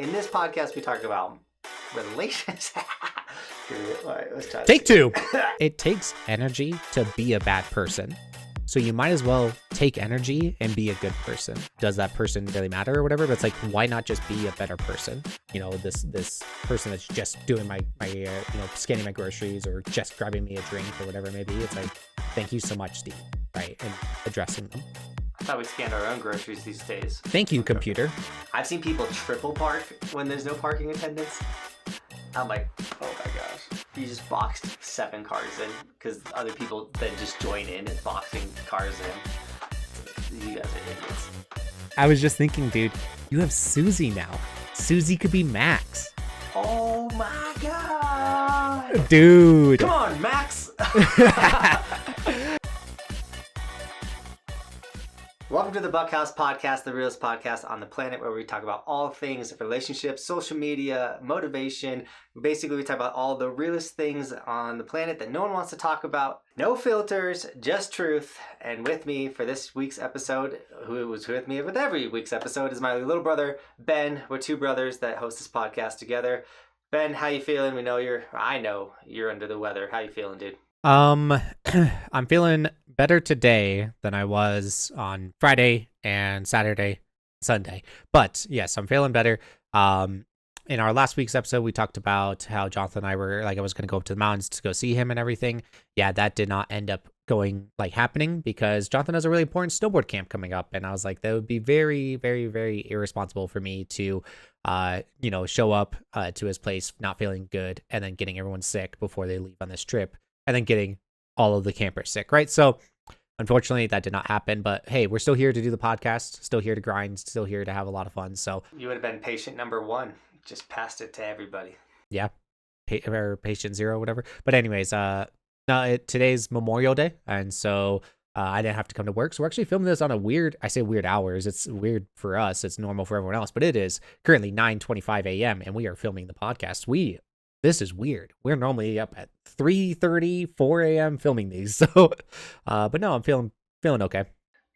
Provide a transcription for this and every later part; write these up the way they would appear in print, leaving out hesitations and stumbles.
In this podcast, we talk about relationships. All right, let's try Take two. It takes energy to be a bad person. So you might as well take energy and be a good person. Does that person really matter or whatever? But it's like, why not just be a better person? You know, this person that's just doing my scanning my groceries or just grabbing me a drink or whatever it may be. It's like, thank you so much, Steve. Right, and addressing them. I thought we scanned our own groceries these days. Thank you, computer. I've seen people triple park when there's no parking attendants. I'm like, oh my gosh. You just boxed 7 cars in because other people then just join in and boxing cars in. You guys are idiots. I was just thinking, dude, you have Susie now. Susie could be Max. Oh my god. Dude. Come on, Max. Welcome to the Buckhouse Podcast, the realest podcast on the planet, where we talk about all things relationships, social media, motivation. Basically, we talk about all the realest things on the planet that no one wants to talk about. No filters, just truth. And with me for this week's episode, who was with me with every week's episode, is my little brother, Ben. We're 2 brothers that host this podcast together. Ben, how you feeling? I know you're under the weather. How you feeling, dude? I'm feeling better today than I was on Friday and Saturday, Sunday. But yes, I'm feeling better. In our last week's episode, we talked about how Johnathan and I were I was going to go up to the mountains to go see him and everything. Yeah, that did not end up happening because Johnathan has a really important snowboard camp coming up. And I was like, that would be very, very, very irresponsible for me to, show up to his place not feeling good and then getting everyone sick before they leave on this trip. And then getting all of the campers sick, right? So unfortunately, that did not happen. But hey, we're still here to do the podcast, still here to grind, still here to have a lot of fun. So you would have been patient number 1. Just passed it to everybody. Yeah, or patient 0, whatever. But anyways, today's Memorial Day, and so I didn't have to come to work. So we're actually filming this on weird hours. It's weird for us. It's normal for everyone else. But it is currently 9:25 a.m. and we are filming the podcast. This is weird. We're normally up at 3:30, 4 a.m. filming these. So, but no, I'm feeling okay.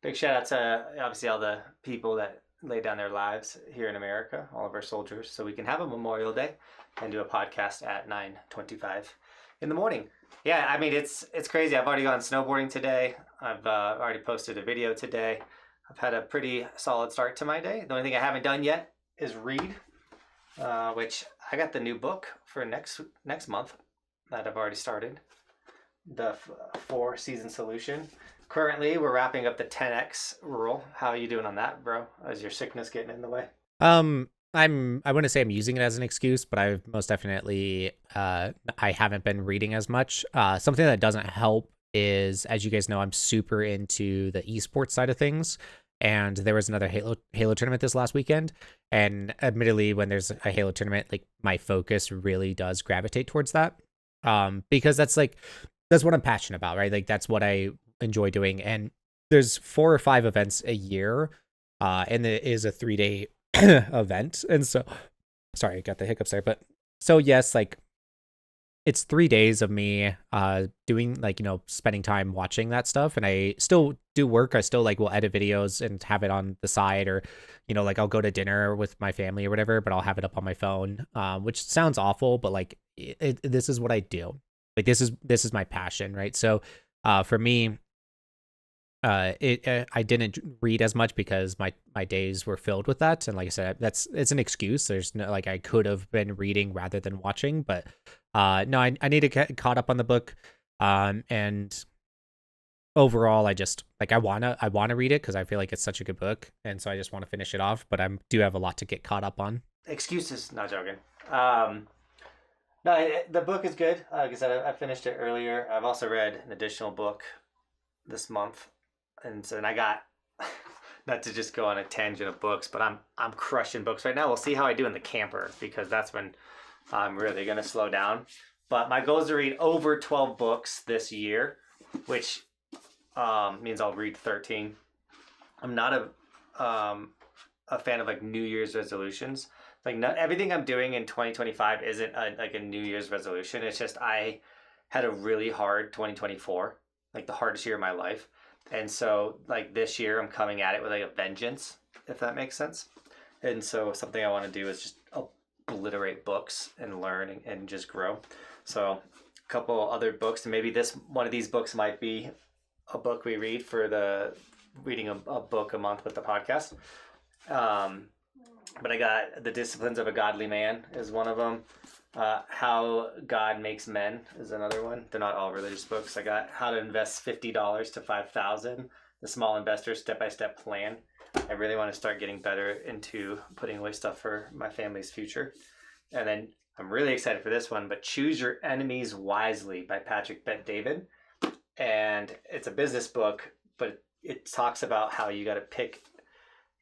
Big shout out to obviously all the people that lay down their lives here in America, all of our soldiers, so we can have a Memorial Day and do a podcast at 9:25 in the morning. Yeah, I mean, it's crazy. I've already gone snowboarding today. I've already posted a video today. I've had a pretty solid start to my day. The only thing I haven't done yet is read. Which I got the new book for next month that I've already started, the 4-season solution. Currently, we're wrapping up the 10x rule. How are you doing on that, bro? Is your sickness getting in the way? I wouldn't say I'm using it as an excuse, but I've most definitely I haven't been reading as much. Something that doesn't help is, as you guys know, I'm super into the esports side of things. And there was another Halo tournament this last weekend. And admittedly, when there's a Halo tournament, my focus really does gravitate towards that. Because that's what I'm passionate about, right? That's what I enjoy doing. And there's 4 or 5 events a year. And it is a 3-day event. And so, sorry, I got the hiccups there. But so yes, it's 3 days of me doing spending time watching that stuff, and I still do work. I still will edit videos and have it on the side, or I'll go to dinner with my family or whatever, but I'll have it up on my phone, which sounds awful, but this is what I do. This is my passion, right? So for me, I didn't read as much because my days were filled with that, and like I said, it's an excuse. There's no I could have been reading rather than watching, but no, I need to get caught up on the book, and overall, I just I wanna read it because I feel like it's such a good book, and so I just want to finish it off. But I do have a lot to get caught up on. Excuses, not joking. No, the book is good. Like I said, I finished it earlier. I've also read an additional book this month. And so then I got, not to just go on a tangent of books, but I'm crushing books right now. We'll see how I do in the camper, because that's when I'm really going to slow down. But my goal is to read over 12 books this year, which means I'll read 13. I'm not a fan of New Year's resolutions. Not everything I'm doing in 2025 isn't a New Year's resolution. It's just I had a really hard 2024, the hardest year of my life. And so this year I'm coming at it with a vengeance, if that makes sense. And so something I want to do is just obliterate books and learn and just grow. So a couple other books, and maybe one of these books might be a book we read for the reading a book a month with the podcast. But I got The Disciplines of a Godly Man is one of them. How God Makes Men is another one. They're not all religious books. I got How to Invest $50 to $5,000, The Small Investor Step-by-Step Plan. I really want to start getting better into putting away stuff for my family's future. And then I'm really excited for this one, but Choose Your Enemies Wisely by Patrick Bet-David. And it's a business book, but it talks about how you got to pick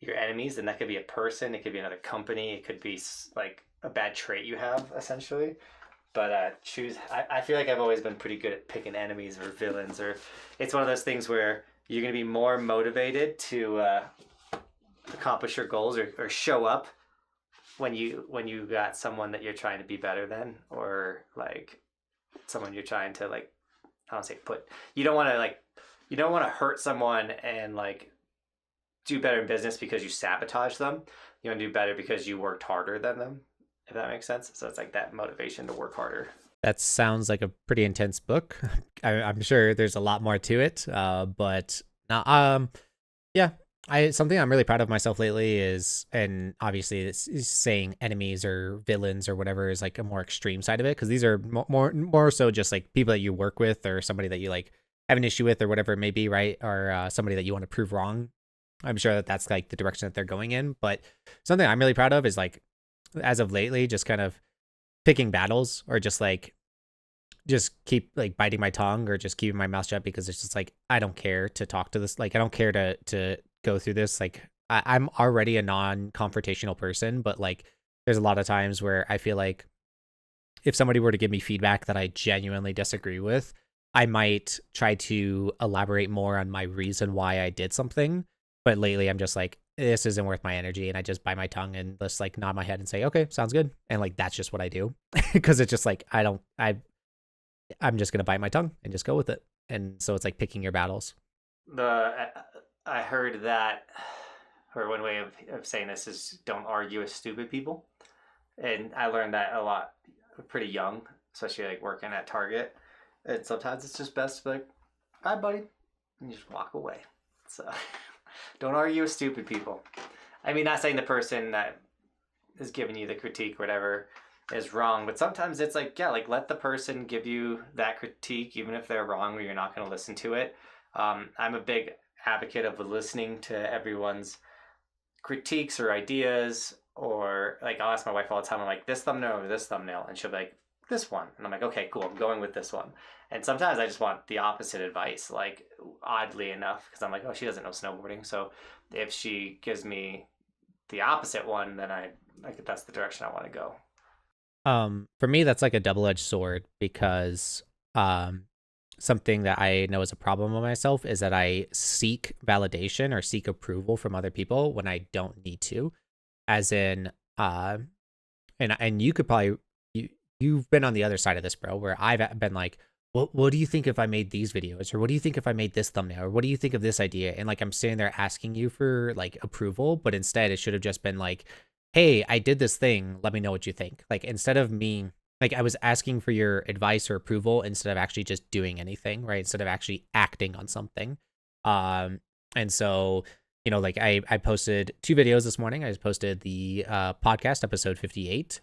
your enemies, and that could be a person, it could be another company, it could be like a bad trait you have, essentially. But I feel like I've always been pretty good at picking enemies or villains, or it's one of those things where you're going to be more motivated to accomplish your goals or show up when you got someone that you're trying to be better than, or like someone you're trying to like, I don't say you don't want to hurt someone and like do better in business because you sabotage them. You want to do better because you worked harder than them, if that makes sense. So it's like that motivation to work harder. That sounds like a pretty intense book. I'm sure there's a lot more to it, but now, yeah. Something I'm really proud of myself lately is, and obviously it's saying enemies or villains or whatever is like a more extreme side of it, because these are more so just like people that you work with or somebody that you like have an issue with or whatever it may be, right? Or somebody that you want to prove wrong. I'm sure that that's like the direction that they're going in. But something I'm really proud of is like, as of lately, just kind of picking battles, or just keep like biting my tongue or just keeping my mouth shut, because it's just like, I don't care to talk to this. Like, I don't care to go through this. Like, I'm already a non-confrontational person, but like there's a lot of times where I feel like if somebody were to give me feedback that I genuinely disagree with, I might try to elaborate more on my reason why I did something. But lately I'm just like, this isn't worth my energy, and I just bite my tongue and just like nod my head and say, okay, sounds good. And like, that's just what I do. Because it's just like, I'm just gonna bite my tongue and just go with it. And so it's like picking your battles. I heard that, or one way of saying this is, don't argue with stupid people. And I learned that a lot pretty young, especially like working at Target. And sometimes it's just best to be like, bye buddy, and you just walk away. So don't argue with stupid people. I mean, not saying the person that is giving you the critique or whatever is wrong, but sometimes it's like, yeah, like let the person give you that critique, even if they're wrong or you're not going to listen to it. I'm a big advocate of listening to everyone's critiques or ideas, or like I'll ask my wife all the time, I'm like, this thumbnail or this thumbnail, and she'll be like, this one, and I'm like, okay, cool, I'm going with this one. And sometimes I just want the opposite advice, like oddly enough, because I'm like, oh, she doesn't know snowboarding, so if she gives me the opposite one, then I like, that's the direction I want to go. For me, that's like a double-edged sword, because something that I know is a problem with myself is that I seek validation or seek approval from other people when I don't need to. As in, and you could probably, you've been on the other side of this, bro, where I've been like, what do you think if I made these videos? Or what do you think if I made this thumbnail? Or what do you think of this idea? And like, I'm sitting there asking you for like approval, but instead it should have just been like, hey, I did this thing, let me know what you think. Like, instead of me, like, I was asking for your advice or approval instead of actually just doing anything, right? Instead of actually acting on something. And so, you know, like I posted 2 videos this morning. I just posted the podcast episode 58,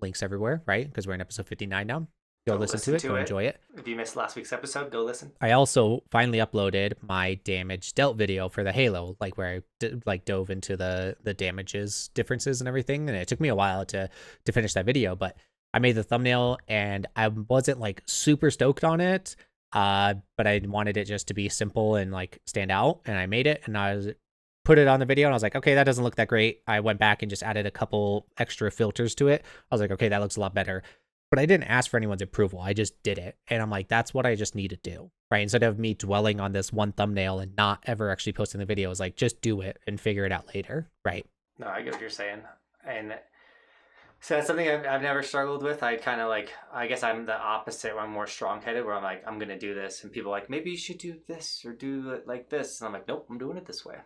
links everywhere, right? Because we're in episode 59 now. Go listen to it. Go enjoy it. If you missed last week's episode, go listen. I also finally uploaded my damage dealt video for the Halo, like where I dove into the damages differences and everything. And it took me a while to finish that video, but I made the thumbnail and I wasn't like super stoked on it. But I wanted it just to be simple and like stand out. And I made it, and put it on the video, and I was like, okay, that doesn't look that great. I went back and just added a couple extra filters to it. I was like, okay, that looks a lot better. But I didn't ask for anyone's approval. I just did it. And I'm like, that's what I just need to do, right? Instead of me dwelling on this one thumbnail and not ever actually posting the video, I was like, just do it and figure it out later, right? No, I get what you're saying. And so that's something I've never struggled with. I kind of like, I guess I'm the opposite, where I'm more strong-headed, where I'm like, I'm going to do this. And people are like, maybe you should do this or do it like this. And I'm like, nope, I'm doing it this way.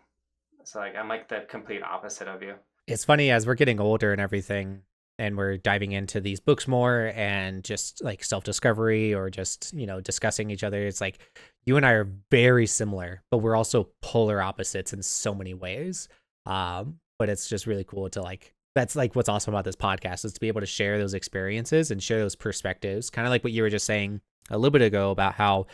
So like, I'm like the complete opposite of you. It's funny, as we're getting older and everything, and we're diving into these books more and just like self-discovery or just, discussing each other. It's like you and I are very similar, but we're also polar opposites in so many ways. But it's just really cool to like, that's like what's awesome about this podcast is to be able to share those experiences and share those perspectives. Kind of like what you were just saying a little bit ago about how,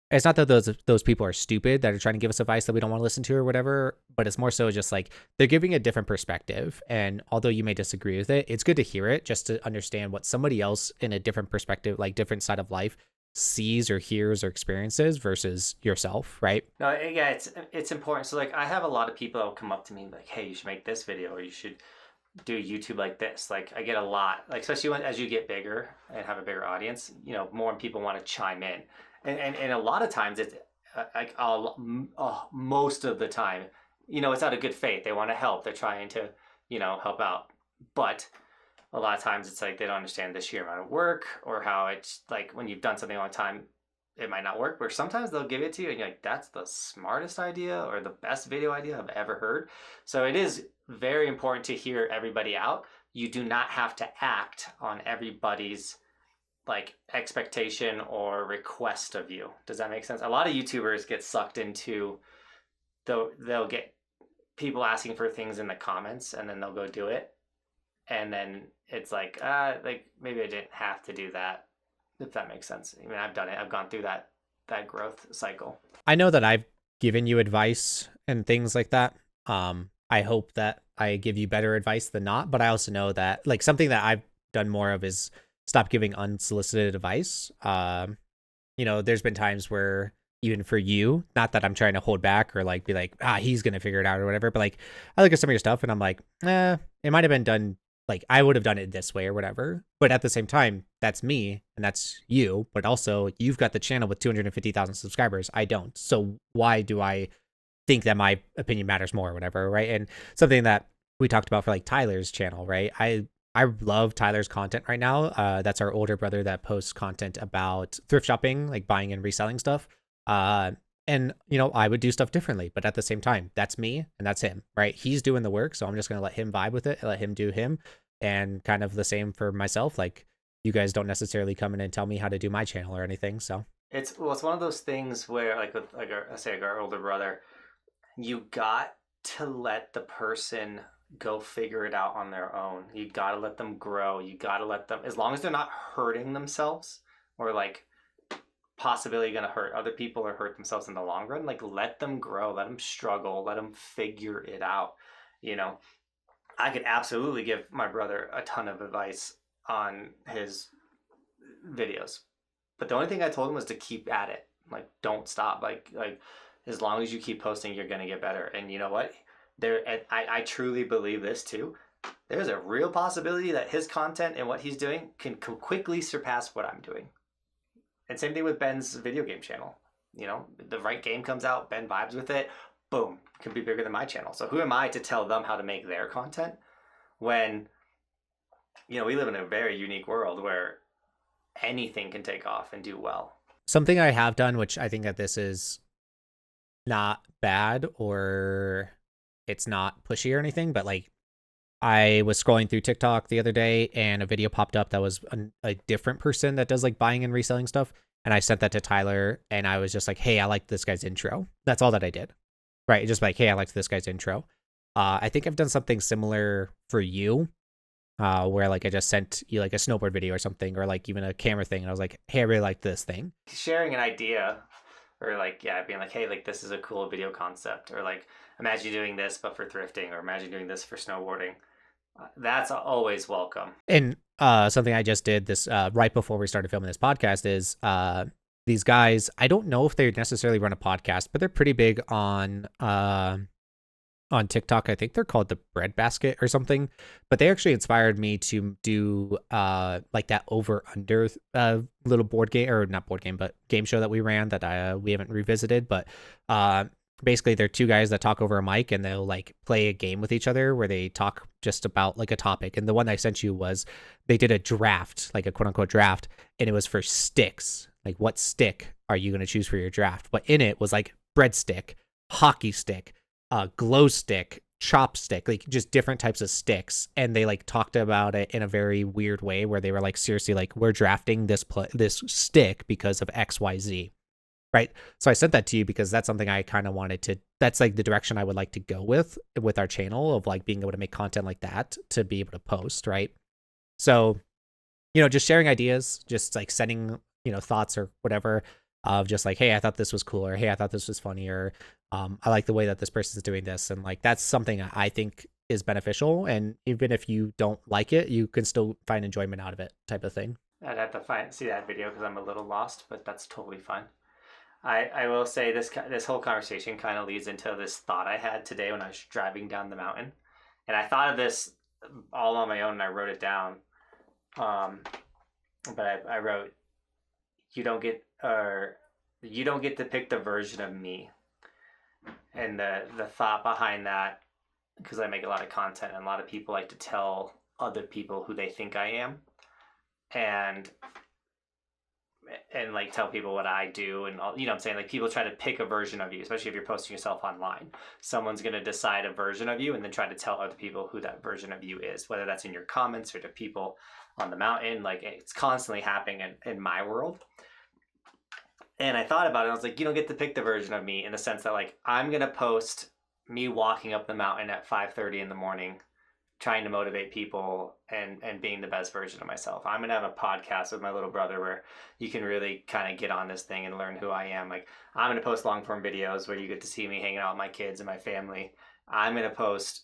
it's not that those people are stupid that are trying to give us advice that we don't want to listen to or whatever, but it's more so just like they're giving a different perspective. And although you may disagree with it, it's good to hear it just to understand what somebody else in a different perspective, like different side of life, sees or hears or experiences versus yourself, right? No, yeah, it's important. So like I have a lot of people that will come up to me and be like, hey, you should make this video or you should do YouTube like this. Like I get a lot, like especially as you get bigger and have a bigger audience, more people want to chime in. And a lot of times it's like most of the time, it's out of good faith. They want to help. They're trying to, help out. But a lot of times it's like they don't understand the sheer amount of work or how it's like when you've done something a long time, it might not work. Or sometimes they'll give it to you and you're like, that's the smartest idea or the best video idea I've ever heard. So it is very important to hear everybody out. You do not have to act on everybody's like expectation or request of you. Does that make sense? A lot of YouTubers get sucked into they'll get people asking for things in the comments and then they'll go do it. And then it's like maybe I didn't have to do that, if that makes sense. I mean, I've done it. I've gone through that growth cycle. I know that I've given you advice and things like that. I hope that I give you better advice than not, but I also know that like something that I've done more of is stop giving unsolicited advice. There's been times where even for you, not that I'm trying to hold back or like be like, he's going to figure it out or whatever, but like I look at some of your stuff and I'm like, it might have been done. Like I would have done it this way or whatever. But at the same time, that's me and that's you. But also you've got the channel with 250,000 subscribers. I don't. So why do I think that my opinion matters more or whatever, right? And something that we talked about for like Tyler's channel, right? I love Tyler's content right now. That's our older brother that posts content about thrift shopping, like buying and reselling stuff. And I would do stuff differently, but at the same time, that's me and that's him, right? He's doing the work, so I'm just gonna let him vibe with it, and let him do him, and kind of the same for myself. Like you guys don't necessarily come in and tell me how to do my channel or anything, so it's one of those things where like with our older brother, you got to let the person go figure it out on their own. You got to let them grow. You got to let them, as long as they're not hurting themselves or like possibly going to hurt other people or hurt themselves in the long run, like let them grow, let them struggle, let them figure it out. I could absolutely give my brother a ton of advice on his videos, but the only thing I told him was to keep at it. Like don't stop. Like as long as you keep posting, you're going to get better. And you know what? I truly believe this too. There's a real possibility that his content and what he's doing can quickly surpass what I'm doing. And same thing with Ben's video game channel. The right game comes out, Ben vibes with it, boom, can be bigger than my channel. So who am I to tell them how to make their content when, we live in a very unique world where anything can take off and do well. Something I have done, which I think that this is not bad or it's not pushy or anything, but like I was scrolling through TikTok the other day and a video popped up that was a different person that does like buying and reselling stuff. And I sent that to Tyler and I was just like, hey, I like this guy's intro. That's all that I did. Right. Just like, hey, I liked this guy's intro. I think I've done something similar for you where like I just sent you like a snowboard video or something, or like even a camera thing. And I was like, hey, I really like this thing. Sharing an idea or like, being like, hey, like this is a cool video concept, or like imagine doing this, but for thrifting, or imagine doing this for snowboarding. That's always welcome. And something I just did this right before we started filming this podcast is these guys, I don't know if they necessarily run a podcast, but they're pretty big on TikTok. I think they're called the Bread Basket or something, but they actually inspired me to do like that over under little board game, or not board game, but game show that we ran that we haven't revisited. But basically they're two guys that talk over a mic and they'll like play a game with each other where they talk just about like a topic. And the one I sent you was they did a draft, like a quote unquote draft, and it was for sticks. Like what stick are you going to choose for your draft? But in it was like breadstick, hockey stick, glow stick, chopstick, like just different types of sticks, and they like talked about it in a very weird way where they were like, seriously, like we're drafting this stick because of XYZ, right? So I sent that to you because that's something I kind of wanted to, that's like the direction I would like to go with our channel, of like being able to make content like that to be able to post, right? So, just sharing ideas, just like sending, thoughts or whatever, of just like, hey, I thought this was cool, or hey, I thought this was funny, or I like the way that this person's doing this. And like, that's something I think is beneficial. And even if you don't like it, you can still find enjoyment out of it, type of thing. I'd have to see that video because I'm a little lost, but that's totally fine. I will say this whole conversation kind of leads into this thought I had today when I was driving down the mountain. And I thought of this all on my own and I wrote it down. But I wrote, you don't get to pick the version of me. And the thought behind that, because I make a lot of content and a lot of people like to tell other people who they think I am, and like tell people what I do, and all, what I'm saying, like people try to pick a version of you, especially if you're posting yourself online. Someone's going to decide a version of you and then try to tell other people who that version of you is, whether that's in your comments or to people on the mountain. Like, it's constantly happening in my world. And I thought about it. I was like, you don't get to pick the version of me, in the sense that like I'm going to post me walking up the mountain at 5:30 in the morning, trying to motivate people and being the best version of myself. I'm going to have a podcast with my little brother where you can really kind of get on this thing and learn who I am. Like, I'm going to post long form videos where you get to see me hanging out with my kids and my family. I'm going to post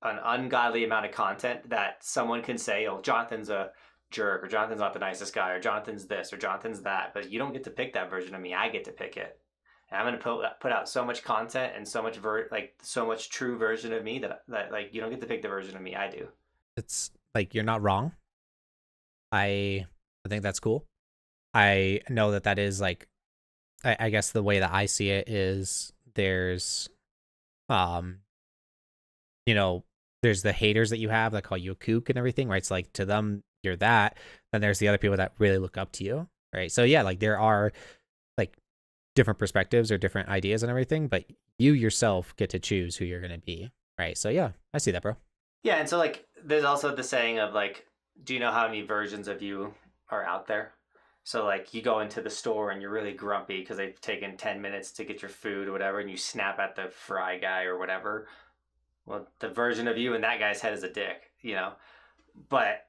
an ungodly amount of content that someone can say, oh, Jonathan's a jerk, or Jonathan's not the nicest guy, or Jonathan's this, or Jonathan's that. But you don't get to pick that version of me. I get to pick it. And I'm going to put out so much content and so much so much true version of me that like you don't get to pick the version of me. I do. It's like, you're not wrong. I think that's cool. I know that is like, I guess the way that I see it is there's there's the haters that you have that call you a kook and everything, right? So like, to them you're that. Then there's the other people that really look up to you, right? So yeah, like there are like different perspectives or different ideas and everything, but you yourself get to choose who you're going to be, right? So yeah, I see that, bro. Yeah, and so like there's also the saying of like, do you know how many versions of you are out there? So like you go into the store and you're really grumpy because they've taken 10 minutes to get your food or whatever, and you snap at the fry guy or whatever. Well, the version of you in that guy's head is a dick, But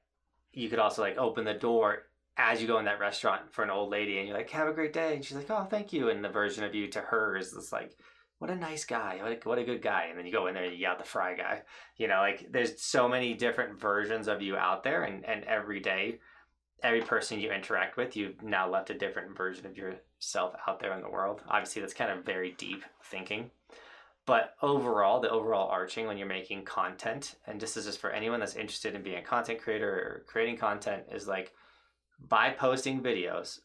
you could also like open the door as you go in that restaurant for an old lady and you're like, have a great day. And she's like, oh, thank you. And the version of you to her is this like, what a nice guy. What a good guy. And then you go in there and you yell at the fry guy. Like there's so many different versions of you out there. And every day, every person you interact with, you've now left a different version of yourself out there in the world. Obviously, that's kind of very deep thinking. But overall, the overall arching when you're making content, and this is just for anyone that's interested in being a content creator or creating content, is like, by posting videos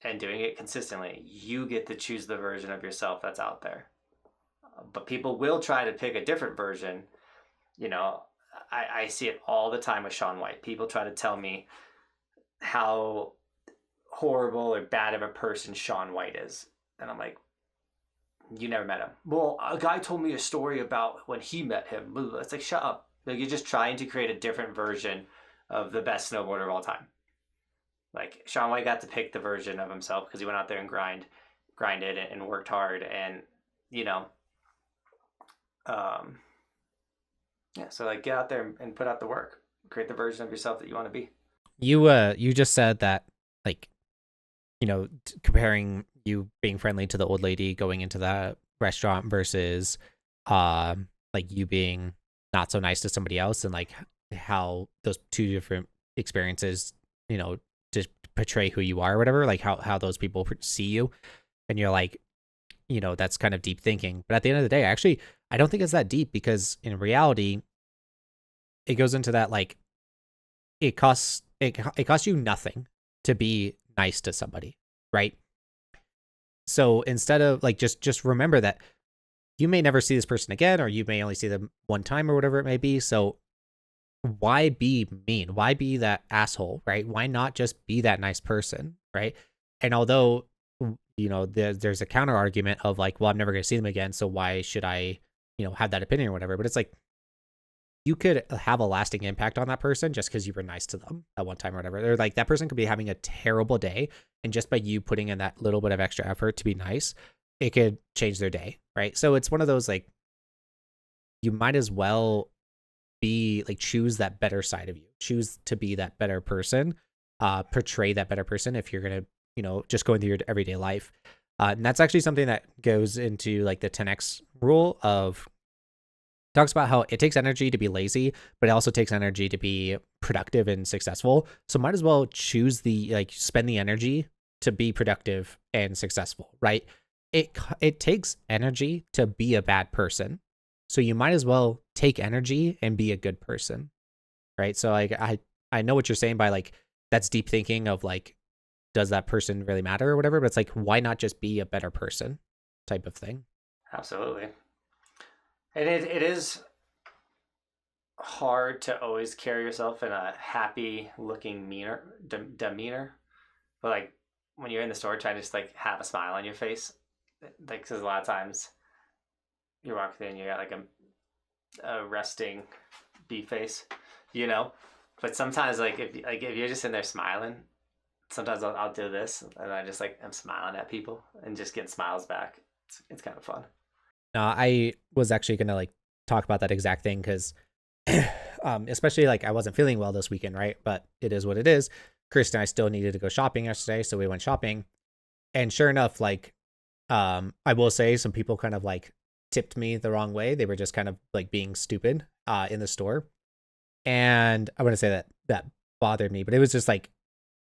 and doing it consistently, you get to choose the version of yourself that's out there. But people will try to pick a different version. I see it all the time with Shaun White. People try to tell me how horrible or bad of a person Shaun White is. And I'm like, you never met him. Well, a guy told me a story about when he met him. It's like, shut up. Like, you're just trying to create a different version of the best snowboarder of all time. Like, Shaun White got to pick the version of himself because he went out there and grinded and worked hard, and so like get out there and put out the work, create the version of yourself that you want to be. You just said that, like, comparing you being friendly to the old lady going into that restaurant versus like you being not so nice to somebody else, and like how those two different experiences just portray who you are or whatever, like how those people see you. And you're like, that's kind of deep thinking. But at the end of the day, actually, I don't think it's that deep, because in reality it goes into that, like, it costs you nothing to be nice to somebody, right? So instead of like, just remember that you may never see this person again, or you may only see them one time or whatever it may be. So why be mean? Why be that asshole, right? Why not just be that nice person, right? And although there's a counter argument of like, well, I'm never going to see them again, so why should I have that opinion or whatever. But it's like, you could have a lasting impact on that person just because you were nice to them at one time or whatever. Or like that person could be having a terrible day, and just by you putting in that little bit of extra effort to be nice, it could change their day, right? So it's one of those, like, you might as well be like, choose that better side of you, choose to be that better person, portray that better person if you're gonna just going through your everyday life. And that's actually something that goes into like the 10x rule of, talks about how it takes energy to be lazy, but it also takes energy to be productive and successful. So might as well choose spend the energy to be productive and successful, right? It takes energy to be a bad person. So you might as well take energy and be a good person, right? So like, I know what you're saying by like, that's deep thinking of like, does that person really matter or whatever? But it's like, why not just be a better person type of thing? Absolutely. It is hard to always carry yourself in a happy looking demeanor, but like when you're in the store, try to just like have a smile on your face, like, because a lot of times you walk in and you got like a resting bee face, but sometimes like if you're just in there smiling, sometimes I'll do this and I just like I'm smiling at people and just getting smiles back. It's kind of fun. I was actually gonna like talk about that exact thing because, especially like I wasn't feeling well this weekend, right? But it is what it is. Chris and I still needed to go shopping yesterday, so we went shopping, and sure enough, like, I will say some people kind of like tipped me the wrong way. They were just kind of like being stupid in the store, and I want to say that bothered me, but it was just like,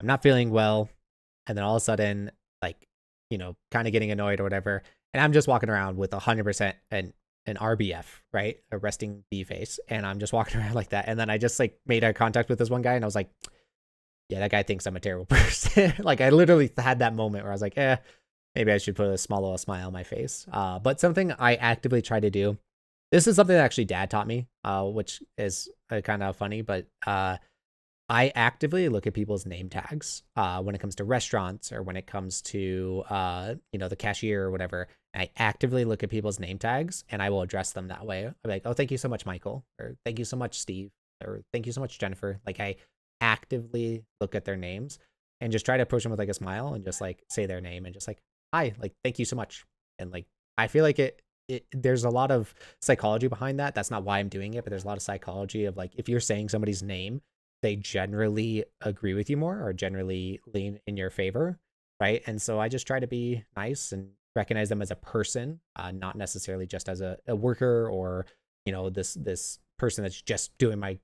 I'm not feeling well, and then all of a sudden, like, kind of getting annoyed or whatever. And I'm just walking around with 100% an RBF, right? A resting bee face. And I'm just walking around like that. And then I just like made eye contact with this one guy and I was like, yeah, that guy thinks I'm a terrible person. Like I literally had that moment where I was like, maybe I should put a small little smile on my face. But something I actively try to do, this is something that actually dad taught me, which is kind of funny, but I actively look at people's name tags when it comes to restaurants or when it comes to, the cashier or whatever. I actively look at people's name tags and I will address them that way. I'm like, oh, thank you so much, Michael, or thank you so much, Steve, or thank you so much, Jennifer. Like I actively look at their names and just try to approach them with like a smile and just like say their name and just like, hi, like, thank you so much. And like, I feel like there's a lot of psychology behind that. That's not why I'm doing it, but there's a lot of psychology of like, if you're saying somebody's name, they generally agree with you more or generally lean in your favor, right? And so I just try to be nice and recognize them as a person, not necessarily just as a worker or this person that's just doing my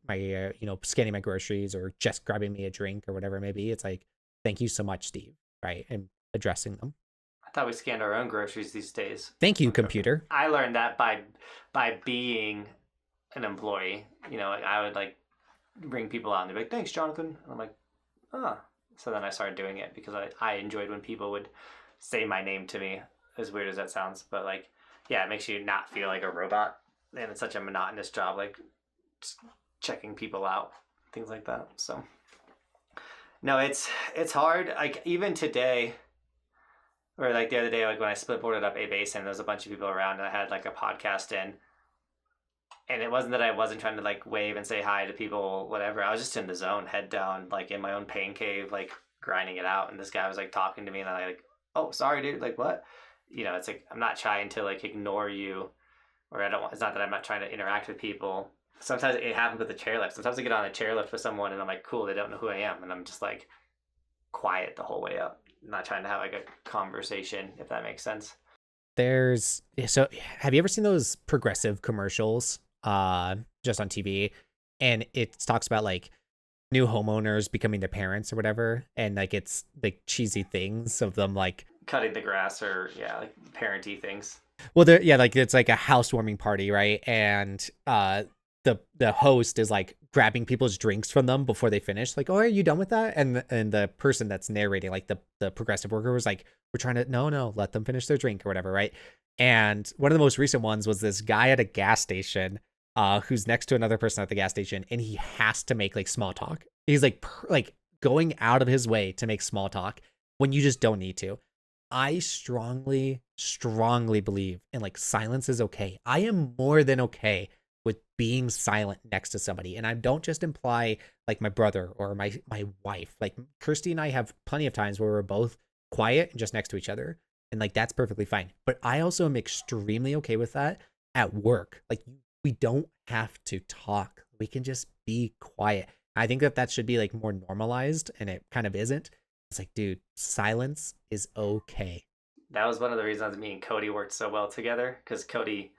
scanning my groceries or just grabbing me a drink or whatever it may be. It's like, thank you so much, Steve, right? And addressing them. I thought we scanned our own groceries these days. Thank you, computer. I learned that by being an employee. Like I would like bring people out and they'd be like, thanks, Johnathan. And I'm like, ah. So then I started doing it because I enjoyed when people would say my name to me, as weird as that sounds. But like, yeah, it makes you not feel like a robot. And it's such a monotonous job, like just checking people out, things like that. So no, it's hard. Like even today, or like the other day, like when I split boarded up a basin, there was a bunch of people around and I had like a podcast in. And it wasn't that I wasn't trying to like wave and say hi to people, whatever. I was just in the zone, head down, like in my own pain cave, like grinding it out. And this guy was like talking to me and I'm like, oh, sorry, dude. Like what? It's like, I'm not trying to like ignore you or it's not that I'm not trying to interact with people. Sometimes it happens with the chairlift. Sometimes I get on a chairlift with someone and I'm like, cool, they don't know who I am. And I'm just like quiet the whole way up. I'm not trying to have like a conversation, if that makes sense. So have you ever seen those progressive commercials just on TV, and it talks about like new homeowners becoming their parents or whatever, and like it's like cheesy things of them like cutting the grass or like parenty things. Well, like it's like a housewarming party, right? And the host is like grabbing people's drinks from them before they finish, like, oh, are you done with that? And the person that's narrating, like the progressive worker, was like, we're trying to no, let them finish their drink or whatever, right? And one of the most recent ones was this guy at a gas station who's next to another person at the gas station, and he has to make like small talk. He's like going out of his way to make small talk when you just don't need to. I strongly strongly believe in like silence is okay. I am more than okay with being silent next to somebody. And I don't just imply like my brother or my wife. Like Kirsty and I have plenty of times where we're both quiet and just next to each other. And like that's perfectly fine. But I also am extremely okay with that at work. Like we don't have to talk. We can just be quiet. I think that should be like more normalized, and it kind of isn't. It's like, dude, silence is okay. That was one of the reasons me and Cody worked so well together, because Cody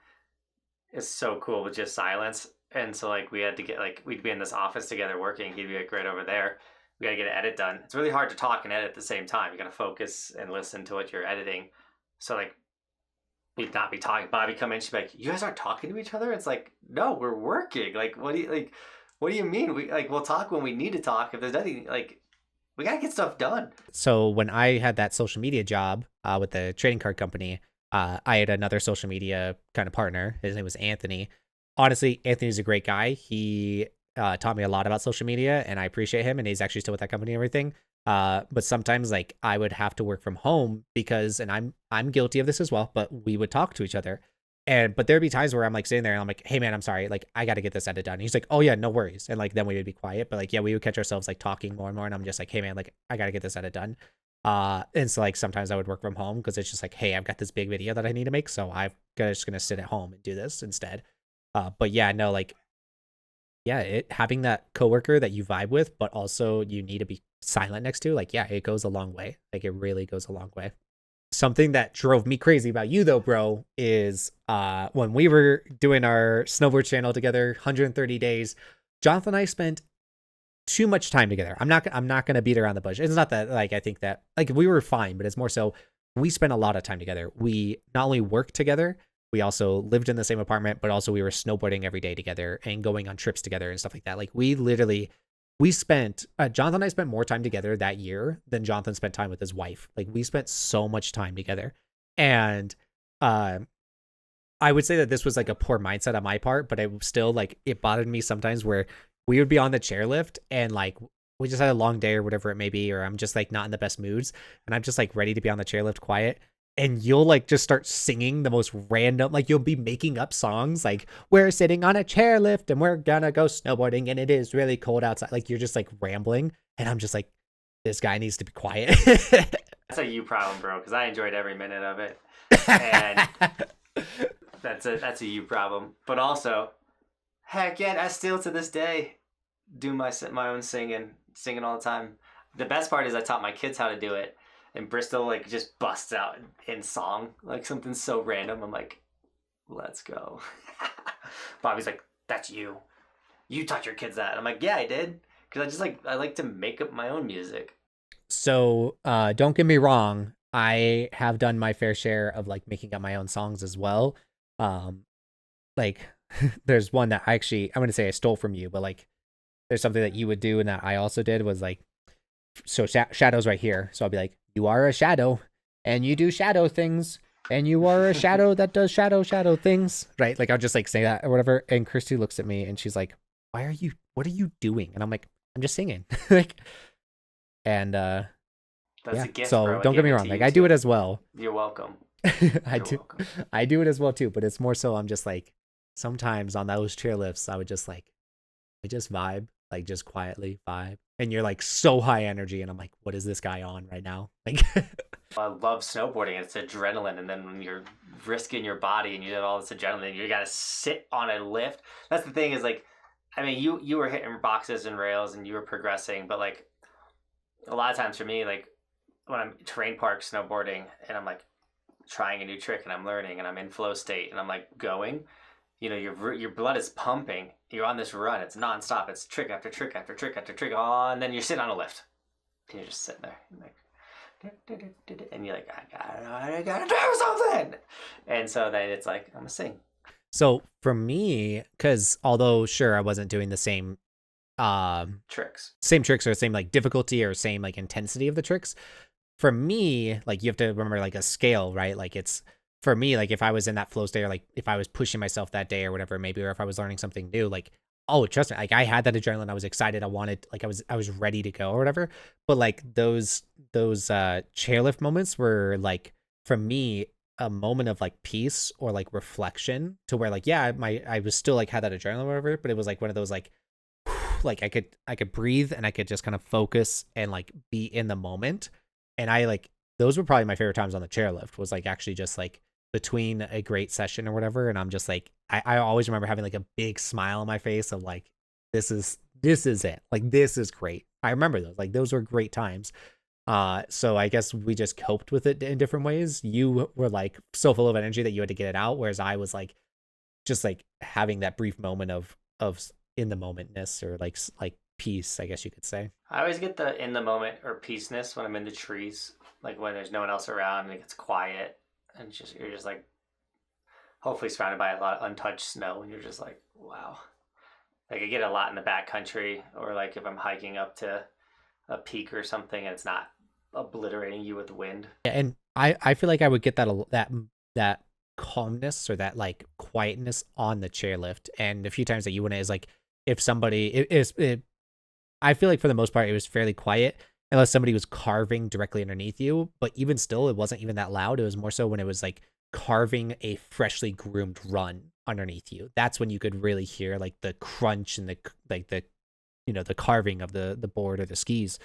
is so cool with just silence. And so like we had to get like we'd be in this office together working. He'd be like right over there. We got to get an edit done. It's really hard to talk and edit at the same time. You got to focus and listen to what you're editing. So like we'd not be talking. Bobby come in, she'd be like, "You guys aren't talking to each other?" It's like, no, we're working. Like what do you mean? We'll talk when we need to talk. If there's nothing like we gotta get stuff done. So when I had that social media job with the trading card company, I had another social media kind of partner. His name was Anthony. Honestly, Anthony's a great guy. He taught me a lot about social media, and I appreciate him. And he's actually still with that company and everything. But sometimes like I would have to work from home because, and I'm guilty of this as well, but we would talk to each other. But there'd be times where I'm like sitting there and I'm like, "Hey man, I'm sorry. Like I got to get this edit done." And he's like, "Oh yeah, no worries." And like, then we would be quiet, but like, yeah, we would catch ourselves like talking more and more. And I'm just like, "Hey man, like I got to get this edit done." And so like sometimes I would work from home because it's just like, "Hey, I've got this big video that I need to make. So just going to sit at home and do this instead." But yeah, no, like, yeah, having that coworker that you vibe with, but also you need to be silent next to, like, yeah, it goes a long way. Like it really goes a long way. Something that drove me crazy about you though, bro, is when we were doing our snowboard channel together, 130 days, Johnathan and I spent too much time together. I'm not gonna beat around the bush. It's not that like I think that like we were fine, but it's more so we spent a lot of time together. We not only worked together, we also lived in the same apartment, but also we were snowboarding every day together and going on trips together and stuff like that. Like we spent Johnathan and I spent more time together that year than Johnathan spent time with his wife. Like we spent so much time together. And I would say that this was like a poor mindset on my part, but it still like it bothered me sometimes where we would be on the chairlift and like we just had a long day or whatever it may be, or I'm just like not in the best moods and I'm just like ready to be on the chairlift quiet. And you'll like just start singing the most random, like you'll be making up songs like we're sitting on a chairlift and we're gonna go snowboarding and it is really cold outside. Like you're just like rambling and I'm just like, this guy needs to be quiet. That's a you problem, bro, because I enjoyed every minute of it. And that's a you problem. But also, heck yeah, I still to this day do my own singing all the time. The best part is I taught my kids how to do it. And Bristol like just busts out in song, like something so random. I'm like, let's go. Bobby's like, that's you. You taught your kids that. I'm like, yeah, I did. Because I like to make up my own music. So don't get me wrong. I have done my fair share of like making up my own songs as well. Like there's one that I'm going to say I stole from you, but like there's something that you would do and that I also did was like, so shadows right here. So I'll be like, you are a shadow and you do shadow things and you are a shadow that does shadow things. Right. Like I'll just like say that or whatever. And Kirsty looks at me and she's like, what are you doing? And I'm like, I'm just singing. Like, and, that's yeah. A gift, so bro. don't get me wrong. Like I do it as well. You're welcome. I do it as well too, but it's more so I'm just like, sometimes on those chairlifts, I would just like, we just vibe, like just quietly vibe. And you're like so high energy, and I'm like, what is this guy on right now? Like, I love snowboarding. It's adrenaline, and then when you're risking your body and you have all this adrenaline, you gotta sit on a lift. That's the thing is like, I mean, you were hitting boxes and rails, and you were progressing, but like, a lot of times for me, like when I'm terrain park snowboarding, and I'm like trying a new trick, and I'm learning, and I'm in flow state, and I'm like going. You know, your blood is pumping. You're on this run. It's nonstop. It's trick after trick after trick after trick. Oh, and then you're sitting on a lift. And you're just sitting there. And you're like, I gotta do something. And so then it's like, I'm gonna sing. So for me, because although sure I wasn't doing the same tricks or same like difficulty or same like intensity of the tricks, for me, like you have to remember like a scale, right? Like it's for me, like if I was in that flow state or like if I was pushing myself that day or whatever, maybe, or if I was learning something new, like, oh, trust me, like I had that adrenaline. I was excited. I wanted, like, I was ready to go or whatever. But like those chairlift moments were like, for me, a moment of like peace or like reflection to where like, yeah, I was still like had that adrenaline or whatever, but it was like one of those like like I could breathe and I could just kind of focus and like be in the moment. And I like those were probably my favorite times on the chairlift, was like actually just like between a great session or whatever. And I'm just like I always remember having like a big smile on my face of like, this is it. Like this is great. I remember those. Like those were great times. So I guess we just coped with it in different ways. You were like so full of energy that you had to get it out, whereas I was like just like having that brief moment of in the momentness, or like peace, I guess you could say. I always get the in the moment or peaceness when I'm in the trees, like when there's no one else around and it gets quiet, and just you're just like hopefully surrounded by a lot of untouched snow, and you're just like, wow. Like I get a lot in the backcountry, or like if I'm hiking up to a peak or something and it's not obliterating you with the wind. Yeah, and I feel like I would get that calmness or that like quietness on the chairlift, and a few times that you wouldn't is like if somebody I feel like for the most part it was fairly quiet unless somebody was carving directly underneath you, but even still it wasn't even that loud. It was more so when it was like carving a freshly groomed run underneath you. That's when you could really hear like the crunch and the like the the carving of the board or the skis.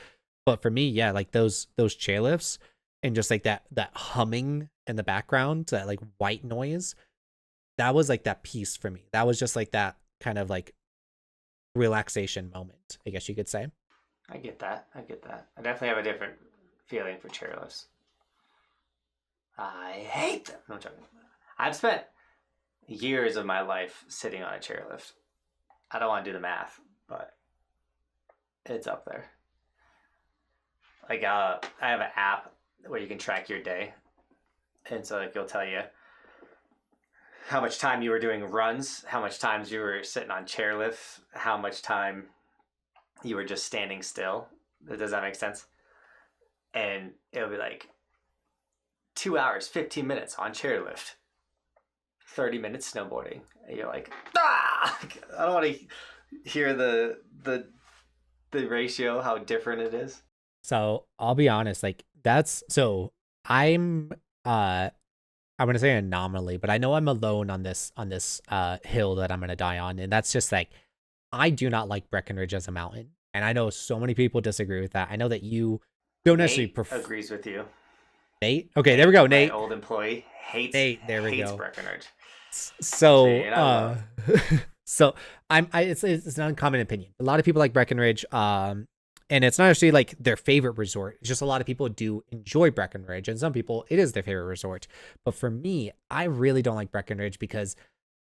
But for me, yeah, like those chairlifts and just like that humming in the background, that like white noise, that was like that peace for me. That was just like that kind of like relaxation moment, I guess you could say. I get that. I get that. I definitely have a different feeling for chairlifts. I hate them. No, I'm joking. I've spent years of my life sitting on a chairlift. I don't want to do the math, but it's up there. Like I have an app where you can track your day, and so like it'll tell you how much time you were doing runs, how much times you were sitting on chairlifts, how much time you were just standing still. Does that make sense? And it'll be like 2 hours, 15 minutes on chairlift, 30 minutes snowboarding. And you're like, ah! I don't want to hear the ratio, how different it is. So I'll be honest, like that's so I'm I'm gonna say an anomaly, but I know I'm alone on this hill that I'm gonna die on, and that's just like I do not like Breckenridge as a mountain, and I know so many people disagree with that. I know that you don't necessarily agrees with you. Nate, okay, there we go. Nate, my old employee, Nate, there we go. Breckenridge. So, so it's an uncommon opinion. A lot of people like Breckenridge, and it's not actually like their favorite resort. It's just a lot of people do enjoy Breckenridge, and some people it is their favorite resort. But for me, I really don't like Breckenridge because,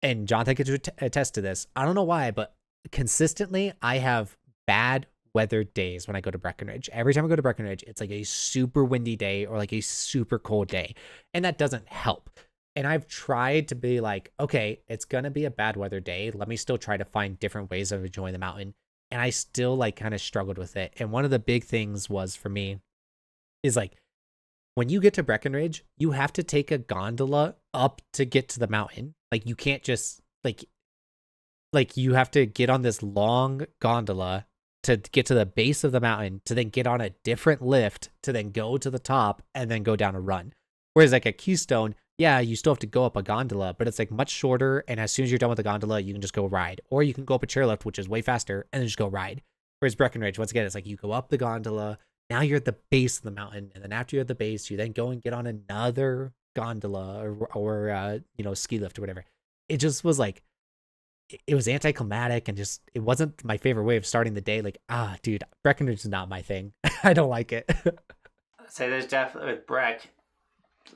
and Johnathan could attest to this. I don't know why, but consistently I have bad weather days when I go to Breckenridge. Every time I go to Breckenridge, it's like a super windy day or like a super cold day, and that doesn't help. And I've tried to be like, okay, it's going to be a bad weather day. Let me still try to find different ways of enjoying the mountain. And I still like kind of struggled with it. And one of the big things was for me is like, when you get to Breckenridge, you have to take a gondola up to get to the mountain. Like you can't just like you have to get on this long gondola to get to the base of the mountain, to then get on a different lift, to then go to the top and then go down a run. Whereas like a Keystone, yeah, you still have to go up a gondola, but it's like much shorter. And as soon as you're done with the gondola, you can just go ride, or you can go up a chairlift, which is way faster, and then just go ride. Whereas Breckenridge, once again, it's like you go up the gondola. Now you're at the base of the mountain, and then after you're at the base, you then go and get on another gondola or ski lift or whatever. It just was like it was anticlimactic, and just it wasn't my favorite way of starting the day. Like, dude, Breckenridge is not my thing. I don't like it. So there's definitely with Breck,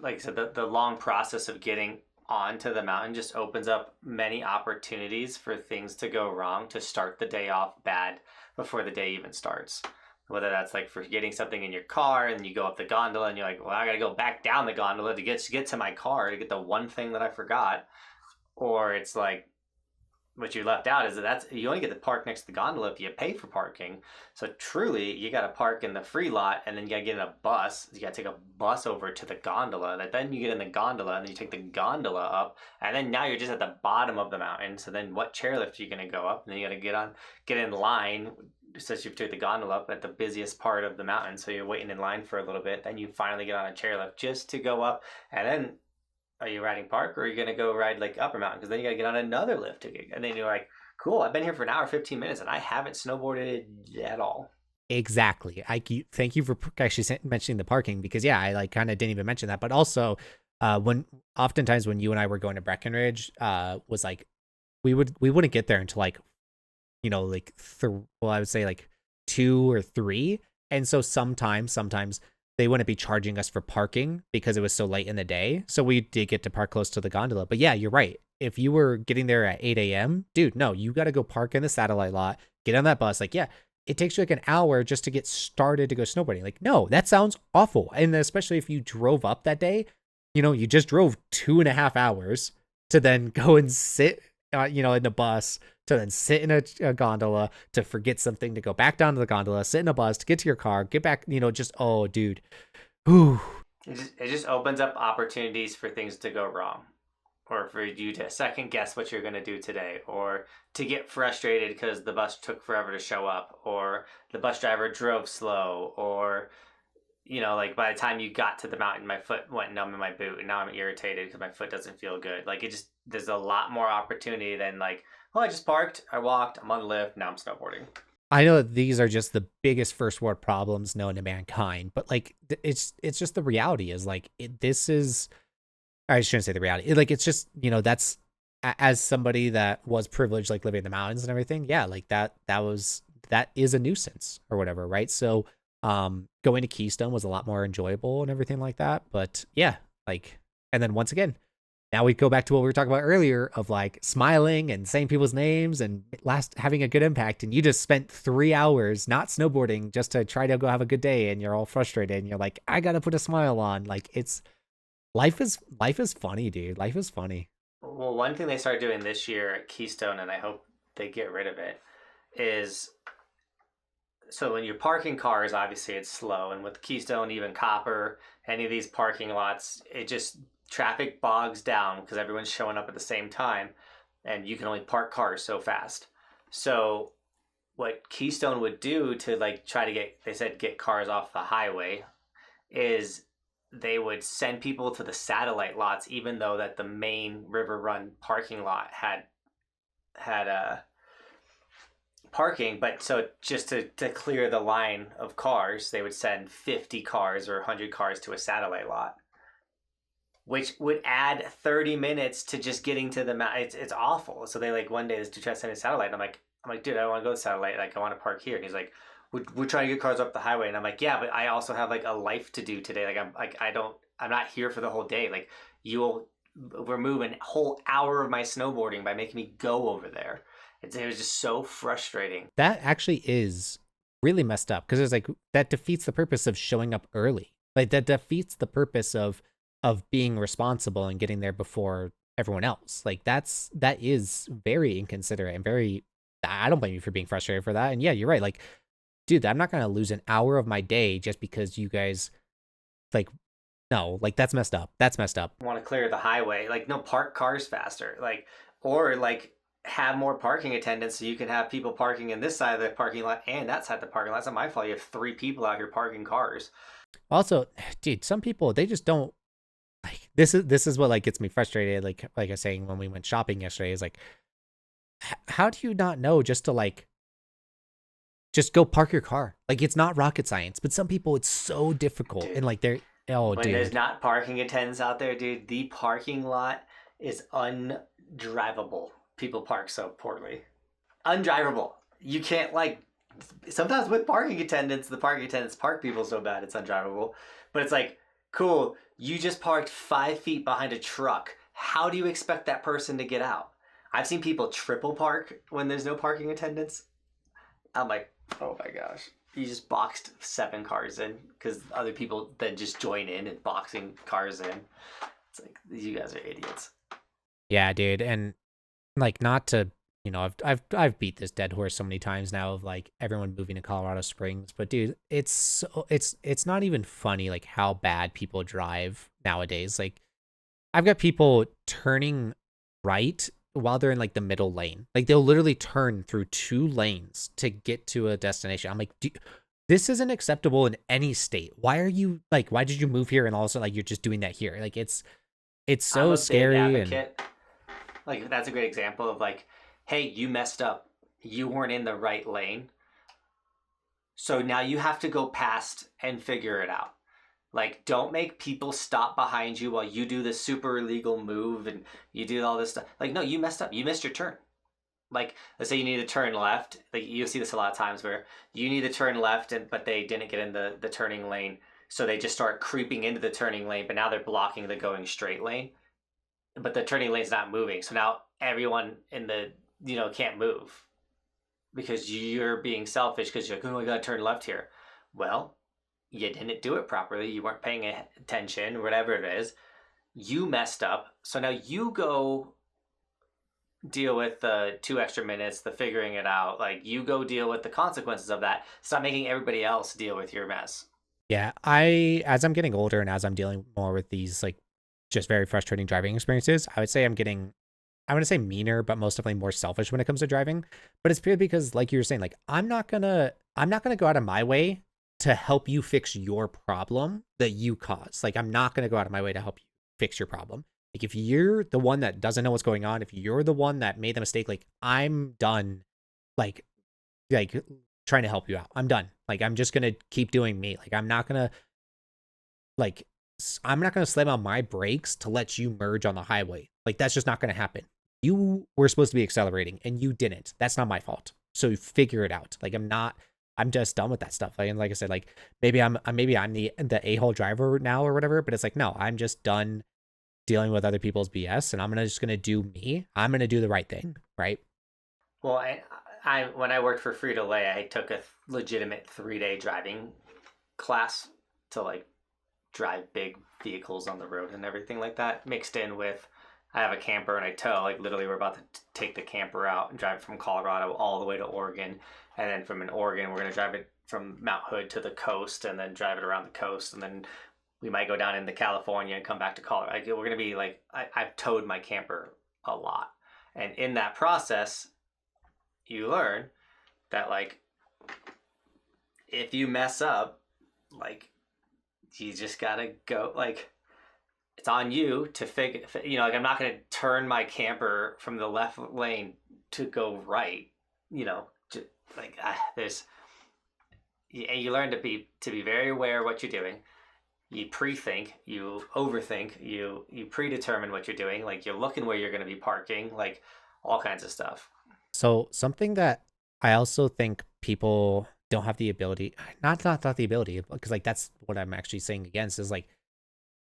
like I said, the long process of getting onto the mountain just opens up many opportunities for things to go wrong, to start the day off bad before the day even starts. Whether that's like forgetting something in your car and you go up the gondola and you're like, well, I gotta go back down the gondola to get to my car to get the one thing that I forgot. Or it's like what you left out is that you only get to park next to the gondola if you pay for parking. So truly, you got to park in the free lot, and then you got to get in a bus. You got to take a bus over to the gondola. And then you get in the gondola, and then you take the gondola up, and then now you're just at the bottom of the mountain. So then, what chairlift are you going to go up? And then you got to get in line. Since you've took the gondola up at the busiest part of the mountain, so you're waiting in line for a little bit. Then you finally get on a chairlift just to go up, and then are you riding park or are you gonna go ride like Upper Mountain? Because then you gotta get on another lift ticket, and then you're like, cool, I've been here for an hour 15 minutes and I haven't snowboarded at all. Exactly. Thank you for actually mentioning the parking, because yeah, I like kind of didn't even mention that. But also, when oftentimes when you and I were going to Breckenridge, was like we wouldn't get there until like, like well, I would say like 2 or 3. And so sometimes they wouldn't be charging us for parking because it was so late in the day. So we did get to park close to the gondola. But yeah, you're right. If you were getting there at 8 a.m., dude, no, you got to go park in the satellite lot, get on that bus. Like, yeah, it takes you like an hour just to get started to go snowboarding. Like, no, that sounds awful. And especially if you drove up that day, you just drove 2.5 hours to then go and sit, in the bus, to then sit in a gondola, to forget something, to go back down to the gondola, sit in a bus, to get to your car, get back, just, oh, dude. Whew. It just opens up opportunities for things to go wrong, or for you to second guess what you're going to do today, or to get frustrated because the bus took forever to show up, or the bus driver drove slow, or like by the time you got to the mountain, my foot went numb in my boot and now I'm irritated because my foot doesn't feel good. Like, there's a lot more opportunity than like, oh, I just parked, I walked, I'm on the lift, now I'm snowboarding. I know that these are just the biggest first world problems known to mankind, but like it's just the reality is like this is, I shouldn't say the reality. It's just, that's, as somebody that was privileged, like living in the mountains and everything. Yeah. Like that is a nuisance or whatever. Right. So, going to Keystone was a lot more enjoyable and everything like that. But yeah, like, and then once again, now we go back to what we were talking about earlier of like smiling and saying people's names and having a good impact. And you just spent 3 hours not snowboarding just to try to go have a good day. And you're all frustrated and you're like, I got to put a smile on. Like, life is funny, dude. Life is funny. Well, one thing they started doing this year at Keystone, and I hope they get rid of it, is, so when you're parking cars, obviously it's slow. And with Keystone, even Copper, any of these parking lots, it just, traffic bogs down because everyone's showing up at the same time. And you can only park cars so fast. So what Keystone would do to like try to get cars off the highway is they would send people to the satellite lots, even though that the main River Run parking lot had parking. But so just to clear the line of cars, they would send 50 cars or 100 cars to a satellite lot, which would add 30 minutes to just getting to the mountain. It's awful. So they like one day to try to send a satellite. I'm like, dude, I don't want to go to satellite. Like, I want to park here. And he's like, we're trying to get cars up the highway. And I'm like, yeah, but I also have like a life to do today. Like, I'm not here for the whole day. Like, you'll remove a whole hour of my snowboarding by making me go over there. It was just so frustrating. That actually is really messed up, because it's like that defeats the purpose of showing up early. Like, that defeats the purpose of being responsible and getting there before everyone else. Like, that is very inconsiderate and very, I don't blame you for being frustrated for that. And yeah, you're right. Like, dude, I'm not going to lose an hour of my day just because you guys, like, no, like, that's messed up. That's messed up. Want to clear the highway. Like, no, park cars faster. Like, or like have more parking attendants so you can have people parking in this side of the parking lot and that side of the parking lot. It's not my fault. You have 3 people out here parking cars. Also, dude, some people, they just don't, like, this is what like gets me frustrated. Like I was saying when we went shopping yesterday, is like, how do you not know just to like just go park your car? Like, it's not rocket science, but some people it's so difficult. Dude. And like they're when there's not parking attendants out there, dude, the parking lot is undrivable. People park so poorly. Undrivable. You can't, like, sometimes with parking attendants, the parking attendants park people so bad it's undrivable. But it's like, cool, you just parked 5 feet behind a truck. How do you expect that person to get out? I've seen people triple park when there's no parking attendants. I'm like, oh my gosh. You just boxed 7 cars in because other people then just join in and boxing cars in. It's like, you guys are idiots. Yeah, dude. And like, not to, I've beat this dead horse so many times now of like everyone moving to Colorado Springs, but dude, it's not even funny like how bad people drive nowadays. Like, I've got people turning right while they're in like the middle lane. Like, they'll literally turn through 2 lanes to get to a destination. I'm like, this isn't acceptable in any state. Why did you move here and also like you're just doing that here? Like, it's it's I'm so a big scary. And advocate. Like that's a great example of like, hey, you messed up. You weren't in the right lane. So now you have to go past and figure it out. Like, don't make people stop behind you while you do this super illegal move and you do all this stuff. Like, no, you messed up. You missed your turn. Like, let's say you need to turn left. Like, you'll see this a lot of times where you need to turn left, but they didn't get in the turning lane. So they just start creeping into the turning lane, but now they're blocking the going straight lane. But the turning lane's not moving. So now everyone in the, can't move because you're being selfish because you're like, oh, I got to turn left here. Well, you didn't do it properly. You weren't paying attention, whatever it is. You messed up. So now you go deal with the 2 extra minutes, the figuring it out. Like, you go deal with the consequences of that. Stop making everybody else deal with your mess. yeah, as I'm getting older and as I'm dealing more with these like just very frustrating driving experiences, I would say I want to say meaner, but most definitely more selfish when it comes to driving. But it's purely because, like you were saying, like I'm not gonna go out of my way to help you fix your problem that you caused. Like I'm not gonna go out of my way to help you fix your problem. Like if you're the one that doesn't know what's going on, if you're the one that made the mistake, like I'm done, like trying to help you out. I'm done. Like I'm just gonna keep doing me. Like like I'm not gonna slam on my brakes to let you merge on the highway. Like that's just not gonna happen. You were supposed to be accelerating and you didn't. That's not my fault. So figure it out. Like I'm just done with that stuff. Like, and like I said, like maybe I'm the a-hole driver now or whatever, but it's like, no, I'm just done dealing with other people's BS and I'm just gonna do me. I'm gonna do the right thing, right? Well, I when I worked for Frito Lay, I took a legitimate 3-day driving class to like drive big vehicles on the road and everything like that, mixed in with I have a camper and I tow. Like literally, we're about to take the camper out and drive from Colorado all the way to Oregon, and then from Oregon, we're gonna drive it from Mount Hood to the coast, and then drive it around the coast, and then we might go down into California and come back to Colorado. Like, we're gonna be like, I've towed my camper a lot, and in that process, you learn that like if you mess up, like you just gotta go like it's on you to figure, like I'm not going to turn my camper from the left lane to go right, just, like there's, and you learn to be very aware of what you're doing. You pre-think, you overthink, you predetermine what you're doing. Like you're looking where you're going to be parking, like all kinds of stuff. So something that I also think people don't have the ability, not the ability, because like that's what I'm actually saying against is like,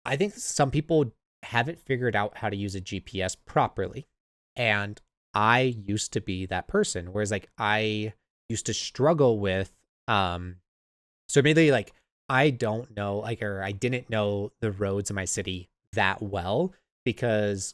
I think some people haven't figured out how to use a GPS properly. And I used to be that person. Whereas like I used to struggle with so maybe like I don't know or I didn't know the roads in my city that well because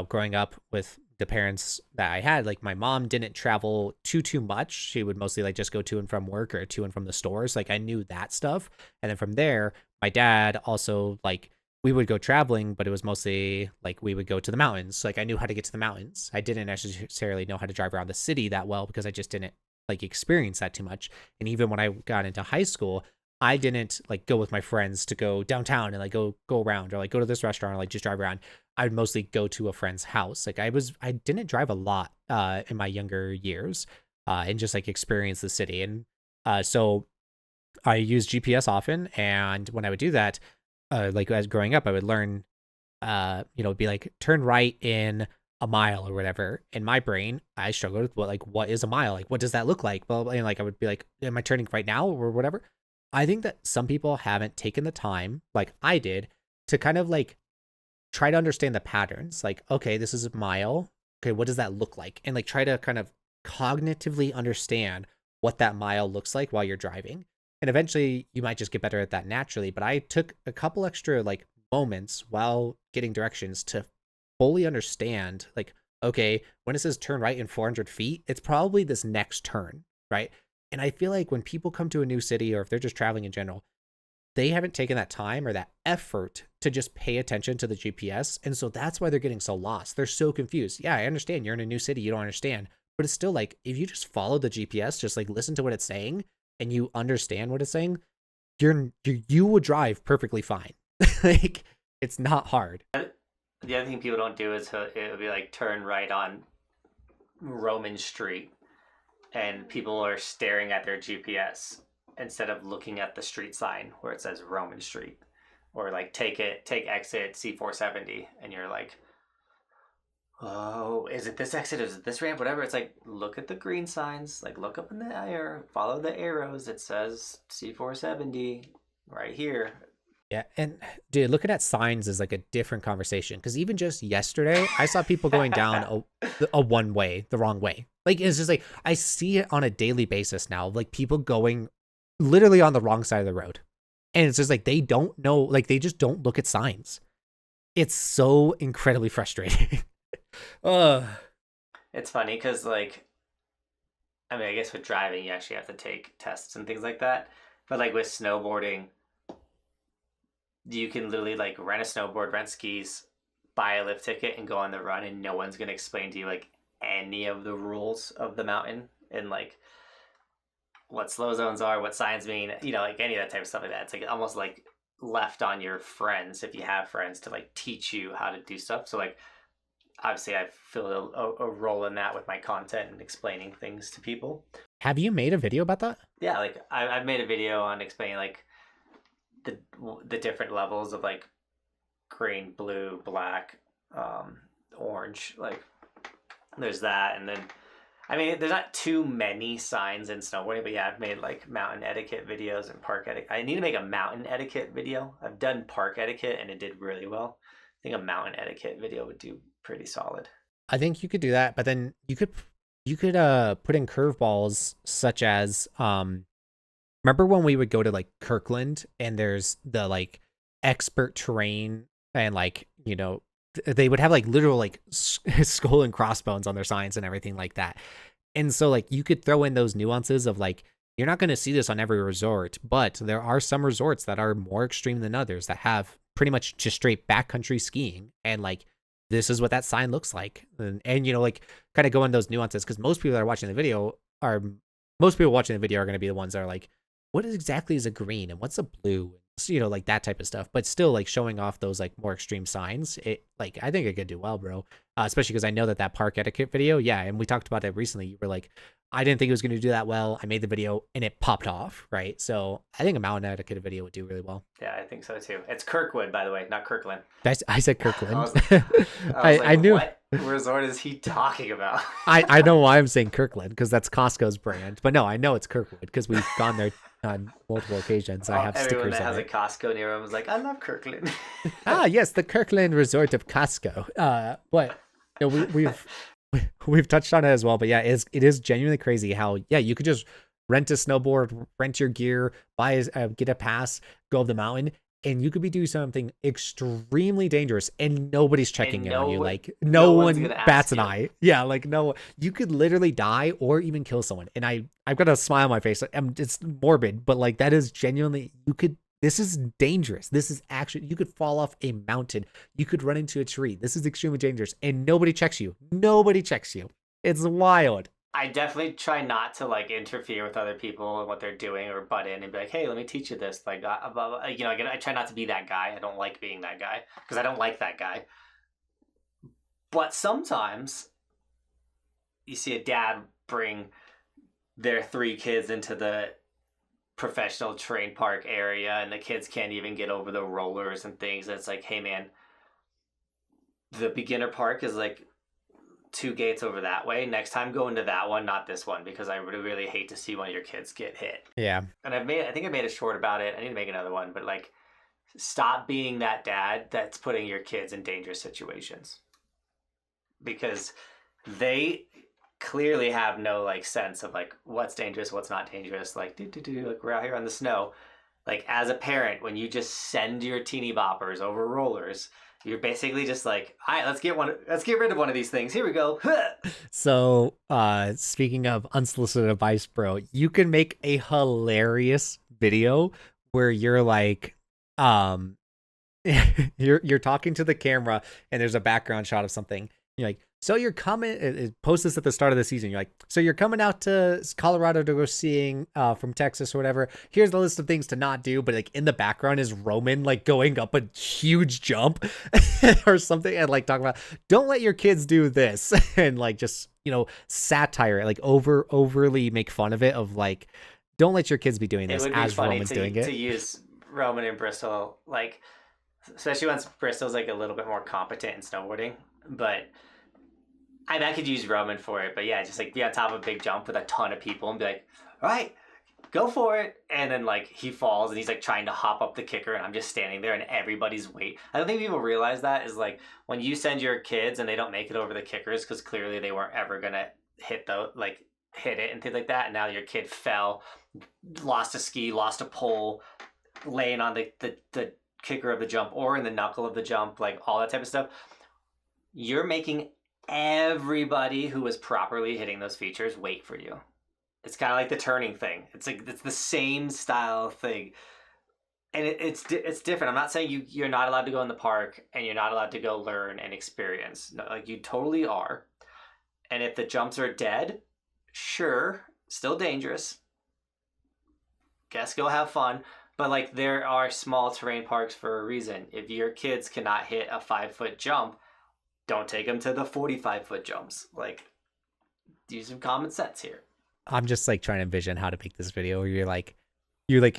growing up with the parents that I had, like my mom didn't travel too much. She would mostly like just go to and from work or to and from the stores. Like I knew that stuff. And then from there, my dad also like we would go traveling, but it was mostly like we would go to the mountains. Like I knew how to get to the mountains. I didn't necessarily know how to drive around the city that well because I just didn't like experience that too much. And even when I got into high school, I didn't like go with my friends to go downtown and like go around or like go to this restaurant or like just drive around. I would mostly go to a friend's house. Like I didn't drive a lot in my younger years and just like experience the city. And so I used GPS often. And when I would do that, like as growing up, I would learn, it'd be like turn right in a mile or whatever. In my brain, I struggled with what is a mile? Like, what does that look like? Well, and like, I would be like, am I turning right now or whatever? I think that some people haven't taken the time like I did to kind of like try to understand the patterns. Like, okay, this is a mile. Okay, what does that look like? And like try to kind of cognitively understand what that mile looks like while you're driving. And eventually you might just get better at that naturally. But I took a couple extra like moments while getting directions to fully understand like, okay, when it says turn right in 400 feet, it's probably this next turn, right? And I feel like when people come to a new city or if they're just traveling in general, they haven't taken that time or that effort to just pay attention to the GPS. And so that's why they're getting so lost. They're so confused. Yeah, I understand you're in a new city. You don't understand. But it's still like, if you just follow the GPS, just like listen to what it's saying and you understand what it's saying, you would drive perfectly fine. Like, it's not hard. the other thing people don't do is it'll be like turn right on Roman Street, and people are staring at their GPS instead of looking at the street sign where it says Roman Street, or like take exit C470, and you're like, oh, is it this exit? Is it this ramp? Whatever. It's like, look at the green signs. Like, look up in the air. Follow the arrows. It says C470 right here. Yeah, and dude, looking at signs is like a different conversation, because even just yesterday, I saw people going down a one way, the wrong way. Like, it's just like, I see it on a daily basis now, like people going literally on the wrong side of the road. And it's just like, they don't know, like they just don't look at signs. It's so incredibly frustrating. It's funny because, like, I mean, I guess with driving, you actually have to take tests and things like that. But like with snowboarding, you can literally like rent a snowboard, rent skis, buy a lift ticket, and go on the run, and no one's gonna explain to you like any of the rules of the mountain and like what slow zones are, what signs mean, like any of that type of stuff like that. It's like almost like left on your friends, if you have friends, to like teach you how to do stuff. So like obviously I feel a role in that with my content and explaining things to people. Have you made a video about that? Yeah, like I've made a video on explaining like the different levels of like green, blue, black, orange. Like there's that, and then I mean there's not too many signs in snowboarding, but yeah, I've made like mountain etiquette videos and park etiquette. I need to make a mountain etiquette video. I've done park etiquette and it did really well. I think a mountain etiquette video would do pretty solid. I think you could do that, but then you could put in curveballs such as remember when we would go to like Kirkland and there's the like expert terrain, and like, they would have like literal like skull and crossbones on their signs and everything like that. And so like you could throw in those nuances of like, you're not going to see this on every resort, but there are some resorts that are more extreme than others that have pretty much just straight backcountry skiing, and like this is what that sign looks like, and like kind of go in those nuances, because most people watching the video are going to be the ones that are like, what exactly is a green and what's a blue, like that type of stuff. But still, like showing off those like more extreme signs, it like I think it could do well, bro. Especially because I know that park etiquette video, yeah, and we talked about it recently. You were like, I didn't think it was going to do that well. I made the video and it popped off, right? So I think a mountain etiquette video would do really well. Yeah, I think so too. It's Kirkwood, by the way, not Kirkland. I said Kirkland. I knew. What resort is he talking about? I know why I'm saying Kirkland, because that's Costco's brand. But no, I know it's Kirkwood because we've gone there on multiple occasions. I have everyone stickers that has on a Costco near him is like, I love Kirkland. Yes, the Kirkland resort of Costco. But we've touched on it as well. But yeah, it is genuinely crazy how you could just rent a snowboard, rent your gear, get a pass, go up the mountain, and you could be doing something extremely dangerous, and nobody's checking in on you. Like no one bats an eye. Yeah, like no, you could literally die or even kill someone. And I've got a smile on my face. It's morbid, but like that is genuinely, this is dangerous. This is actually, you could fall off a mountain. You could run into a tree. This is extremely dangerous, and nobody checks you. Nobody checks you. It's wild. I definitely try not to like interfere with other people and what they're doing, or butt in and be like, "Hey, let me teach you this." Like, I try not to be that guy. I don't like being that guy because I don't like that guy. But sometimes you see a dad bring their 3 kids into the professional terrain park area, and the kids can't even get over the rollers and things. And it's like, hey, man, the beginner park is like 2 gates over that way. Next time, go into that one, not this one, because I would really hate to see one of your kids get hit. Yeah. And I think I made a short about it. I need to make another one, but like, stop being that dad that's putting your kids in dangerous situations, because they clearly have no like sense of like what's dangerous, what's not dangerous. Like, like we're out here on the snow. Like as a parent, when you just send your teeny boppers over rollers, you're basically just like, all right, let's get rid of one of these things. Here we go. So, speaking of unsolicited advice, bro, you can make a hilarious video where you're like, you're talking to the camera and there's a background shot of something. You're like, so you're coming, post this at the start of the season. You're like, so you're coming out to Colorado to go skiing from Texas or whatever. Here's the list of things to not do. But like in the background is Roman like going up a huge jump or something. And like talking about, don't let your kids do this. And like just, satire, like overly make fun of it, of like, don't let your kids be doing this as Roman's doing it. To use Roman in Bristol, like, especially once Bristol's like a little bit more competent in snowboarding. But I could use Roman for it, but yeah, just like be on top of a big jump with a ton of people and be like, all right, go for it. And then like he falls and he's like trying to hop up the kicker and I'm just standing there and everybody's wait. I don't think people realize that is like when you send your kids and they don't make it over the kickers because clearly they weren't ever going to hit it and things like that. And now your kid fell, lost a ski, lost a pole, laying on the kicker of the jump or in the knuckle of the jump, like all that type of stuff. You're making everybody who was properly hitting those features wait for you. It's kind of like the turning thing. It's like it's the same style thing, and it's different. I'm not saying you're not allowed to go in the park and you're not allowed to go learn and experience. No, like you totally are. And if the jumps are dead, sure, still dangerous. Guess go have fun. But like there are small terrain parks for a reason. If your kids cannot hit a 5-foot jump, don't take them to the 45-foot jumps. Like, use some common sense here. I'm just like trying to envision how to make this video where you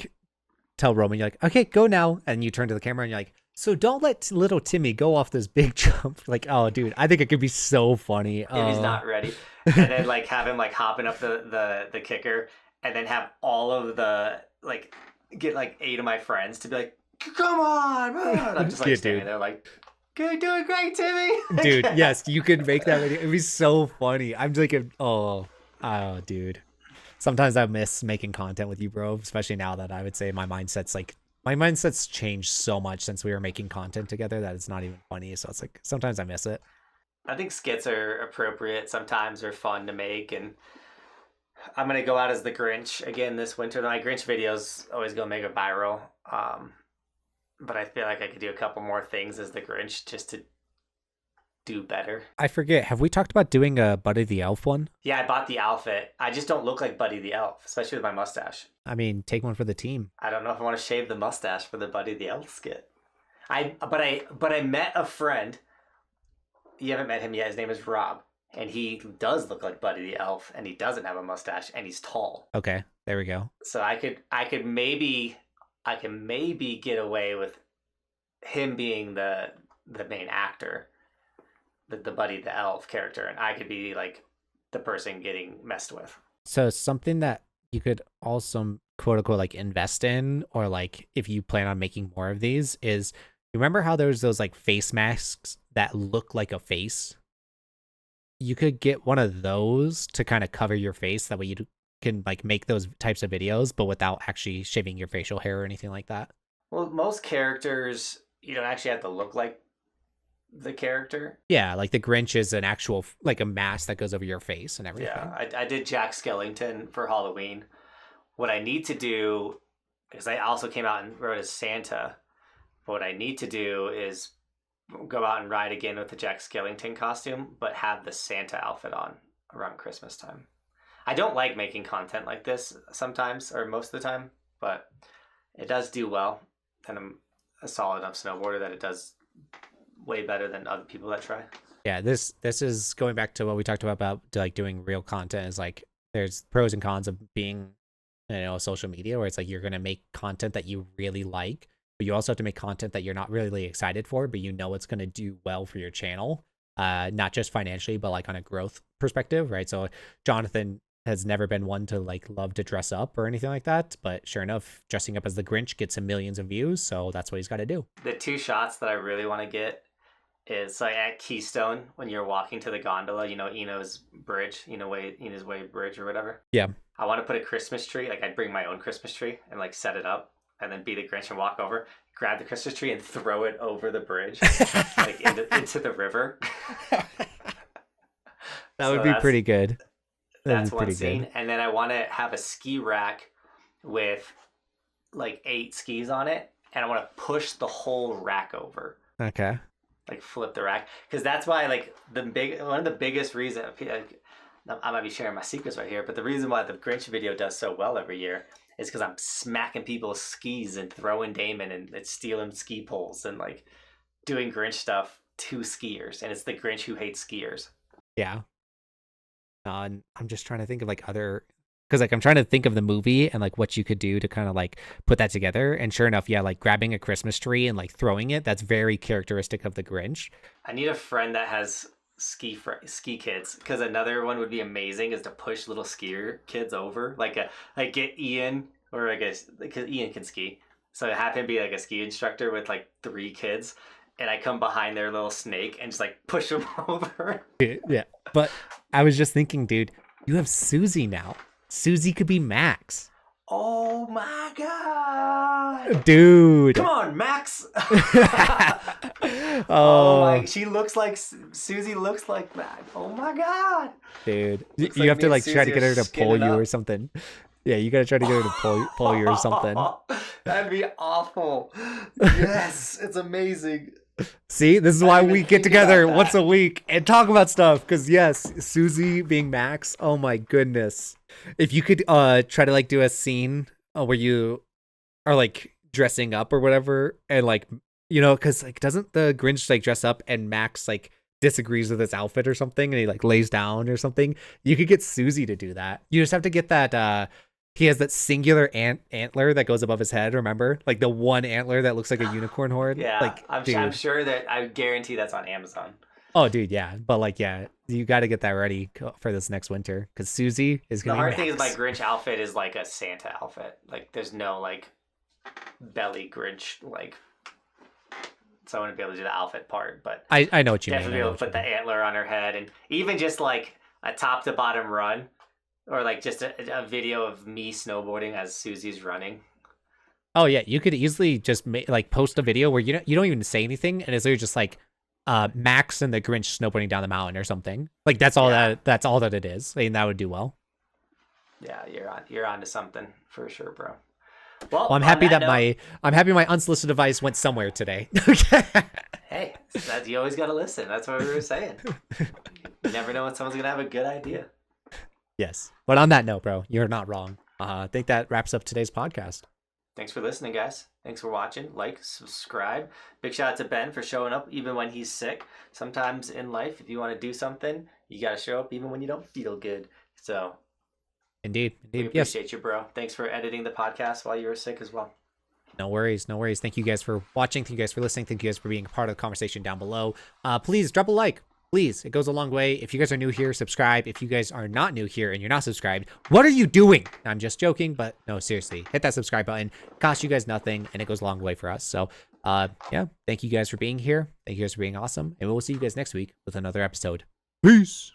tell Roman, you're like, okay, go now. And you turn to the camera and you're like, so don't let little Timmy go off this big jump. Like, oh, dude, I think it could be so funny. If he's not ready. And then like have him like hopping up the kicker and then have all of the, like, get like 8 of my friends to be like, come on, man. I'm just like standing there like, good, doing great, Timmy. Dude, yes, you could make that video. It'd be so funny. I'm like, oh, dude. Sometimes I miss making content with you, bro. Especially now that I would say my mindset's changed so much since we were making content together that it's not even funny. So it's like sometimes I miss it. I think skits are appropriate. Sometimes they're fun to make, and I'm gonna go out as the Grinch again this winter. My Grinch videos always go mega viral. But I feel like I could do a couple more things as the Grinch just to do better. I forget. Have we talked about doing a Buddy the Elf one? Yeah, I bought the outfit. I just don't look like Buddy the Elf, especially with my mustache. I mean, take one for the team. I don't know if I want to shave the mustache for the Buddy the Elf skit. But I met a friend. You haven't met him yet. His name is Rob, and he does look like Buddy the Elf, and he doesn't have a mustache, and he's tall. Okay, there we go. So I can maybe get away with him being the main actor, the Buddy the Elf character, and I could be like the person getting messed with. So something that you could also quote unquote like invest in, or like if you plan on making more of these, is you remember how there's those like face masks that look like a face? You could get one of those to kind of cover your face. That way you can like make those types of videos, but without actually shaving your facial hair or anything like that. Well, most characters, you don't actually have to look like the character. Yeah, like the Grinch is an actual, like a mask that goes over your face and everything. Yeah, I did Jack Skellington for Halloween. What I need to do, because I also came out and rode as Santa, what I need to do is go out and ride again with the Jack Skellington costume, but have the Santa outfit on around Christmas time. I don't like making content like this sometimes, or most of the time, but it does do well, and I'm a solid enough snowboarder that it does way better than other people that try. Yeah, this is going back to what we talked about like doing real content. Is like there's pros and cons of being, social media, where it's like you're gonna make content that you really like, but you also have to make content that you're not really excited for, but it's gonna do well for your channel, not just financially, but like on a growth perspective, right? So Johnathan has never been one to like love to dress up or anything like that, but sure enough, dressing up as the Grinch gets him millions of views, so that's what he's got to do. The 2 shots that I really want to get is like at Keystone when you're walking to the gondola, Eno's bridge, Eno's Way bridge or whatever. Yeah. I want to put a Christmas tree, like I'd bring my own Christmas tree and like set it up and then be the Grinch and walk over, grab the Christmas tree and throw it over the bridge, like into the river. That would be pretty good. That's one scene. Good. And then I want to have a ski rack with like 8 skis on it, and I want to push the whole rack over. Okay. like flip the rack, because that's why like one of the biggest reasons, like, I might be sharing my secrets right here, but the reason why the Grinch video does so well every year is because I'm smacking people's skis and throwing Damon and stealing ski poles and like doing Grinch stuff to skiers, and it's the Grinch who hates skiers. Yeah. And I'm just trying to think of like other, because like I'm trying to think of the movie and like what you could do to kind of like put that together. And sure enough, yeah, like grabbing a Christmas tree and like throwing it, that's very characteristic of the Grinch. I need a friend that has ski kids, because another one would be amazing is to push little skier kids over, like get Ian, or I guess because Ian can ski, so have him be like a ski instructor with like 3 kids, and I come behind their little snake and just like push them over. Yeah, but I was just thinking, dude, you have Susie now. Susie could be Max. Oh my god, dude! Come on, Max. Oh my, she looks like Susie looks like Max. Oh my god, dude! Looks you have to like Susie try to get her to pull you up. or something. Yeah, you gotta try to get her to pull you or something. That'd be awful. Yes, it's amazing. See, this is why we get together once a week and talk about stuff. Because yes, Susie being Max. Oh my goodness! If you could try to like do a scene where you are like dressing up or whatever, and like, you know, because like doesn't the Grinch like dress up and Max like disagrees with his outfit or something and he like lays down or something? You could get Susie to do that. You just have to get that he has that singular antler that goes above his head, remember? Like the one antler that looks like a unicorn horn. Yeah, like, I'm sure that I guarantee that's on Amazon. Oh, dude, yeah. But like, yeah, you got to get that ready for this next winter, because Susie is going to be The hard thing is my Max. Grinch outfit is like a Santa outfit. Like there's no like belly Grinch, like, so I wouldn't be able to do the outfit part, but I know what you mean. definitely be able to put the antler on her head, and even just like a top to bottom run, or like just a video of me snowboarding as Susie's running. Oh yeah, you could easily just like post a video where you don't even say anything, and it's literally just like Max and the Grinch snowboarding down the mountain or something. Like that's all that's all that it is. I mean, that would do well. Yeah, you're onto something for sure, bro. Well, I'm happy that my unsolicited advice went somewhere today. Hey, you always got to listen. That's what we were saying. You never know when someone's gonna have a good idea. Yes, but on that note, bro, you're not wrong. I think that wraps up today's podcast. Thanks for listening, guys. Thanks for watching. Like, subscribe. Big shout out to Ben for showing up even when he's sick. Sometimes in life, if you want to do something, you got to show up even when you don't feel good. So, Indeed. we appreciate you, bro. Thanks for editing the podcast while you were sick as well. No worries. Thank you guys for watching. Thank you guys for listening. Thank you guys for being a part of the conversation down below. Please drop a like. Please, it goes a long way. If you guys are new here, subscribe. If you guys are not new here and you're not subscribed, what are you doing? I'm just joking, but no, seriously, hit that subscribe button. Costs you guys nothing, and it goes a long way for us. So, yeah, thank you guys for being here. Thank you guys for being awesome, and we'll see you guys next week with another episode. Peace.